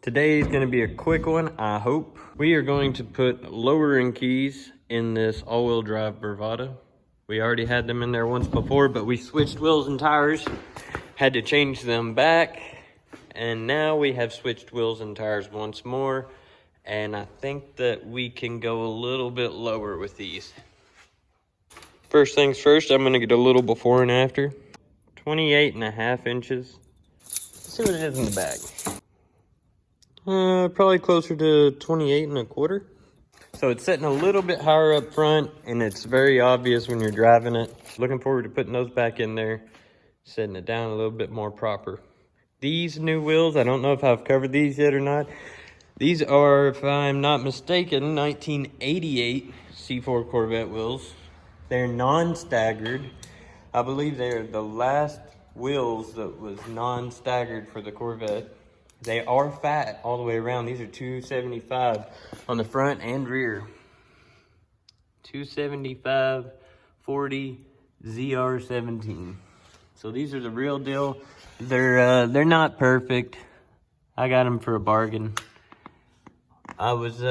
Today is going to be a quick one, I hope. We are going to put lowering keys in this all-wheel drive Bravada. We already had them in there once before, but we switched wheels and tires, had to change them back, and now we have switched wheels and tires once more, and I think that we can go a little bit lower with these. First things first, I'm going to get a little before and after. 28.5 inches. Let's see what it is in the bag. Probably closer to 28.25. So it's sitting a little bit higher up front, and it's very obvious when you're driving it. Looking forward to putting those back in there, setting it down a little bit more proper. These new wheels, I don't know if I've covered these yet or not. These are, if I'm not mistaken, 1988 C4 Corvette wheels. They're non-staggered. I believe they're the last wheels that was non-staggered for the Corvette. They are fat all the way around. These are 275 on the front and rear. 275 40 ZR17. So these are the real deal. They're not perfect. I got them for a bargain. And as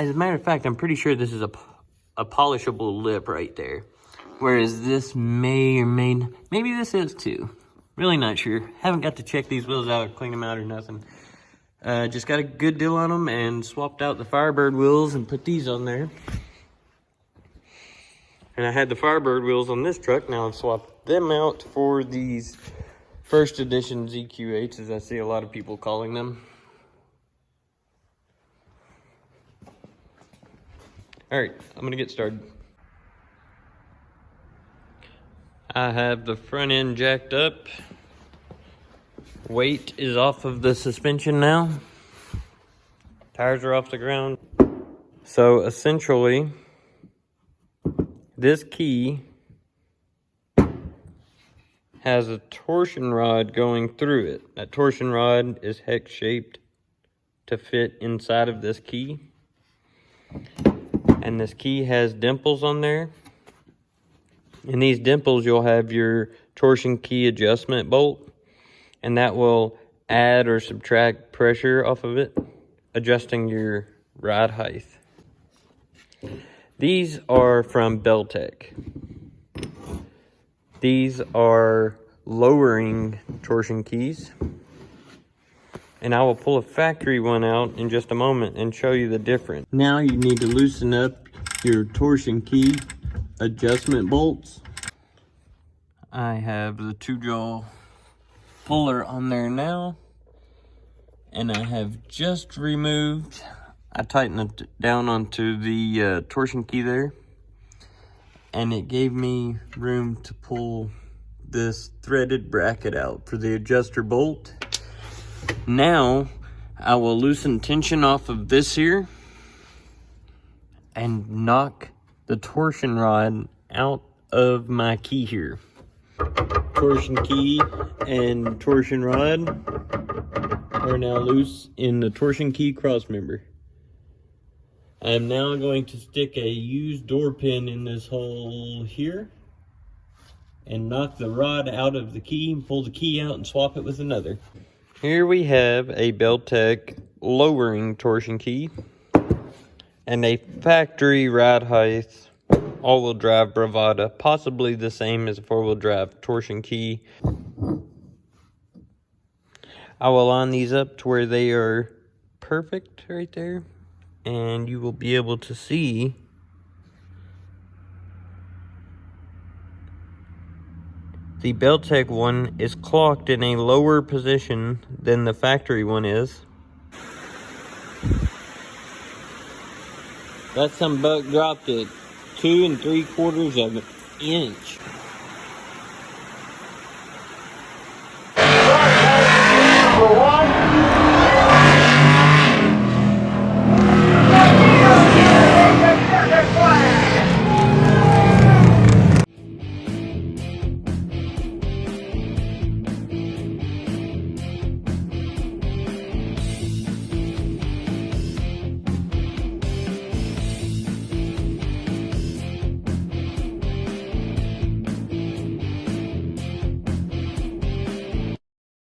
a matter of fact, I'm pretty sure this is a polishable lip right there. Whereas this maybe this is too. Really not sure. Haven't got to check these wheels out, clean them out or nothing. Just got a good deal on them and swapped out the Firebird wheels and put these on there. And I had the Firebird wheels on this truck. Now I've swapped them out for these first edition ZQ8s, as I see a lot of people calling them. All right, I'm gonna get started. I have the front end jacked up. Weight is off of the suspension now. Tires are off the ground. So essentially, this key has a torsion rod going through it. That torsion rod is hex shaped to fit inside of this key. And this key has dimples on there. In these dimples, you'll have your torsion key adjustment bolt, and that will add or subtract pressure off of it, adjusting your ride height. These are from Belltech. These are lowering torsion keys, and I will pull a factory one out in just a moment and show you the difference. Now you need to loosen up your torsion key adjustment bolts. I have the 2-jaw puller on there now, and I have just removed, I tightened it down onto the torsion key there, and it gave me room to pull this threaded bracket out for the adjuster bolt. Now I will loosen tension off of this here and knock the torsion rod out of my key here. Torsion key and torsion rod are now loose in the torsion key cross member. I am now going to stick a used door pin in this hole here and knock the rod out of the key and pull the key out and swap it with another. Here we have a Belltech lowering torsion key and a factory ride height all-wheel drive Bravada, possibly the same as a four-wheel drive torsion key. I will line these up to where they are perfect right there, and you will be able to see the Belltech one is clocked in a lower position than the factory one is. That some buck dropped it 2 3/4 of an inch.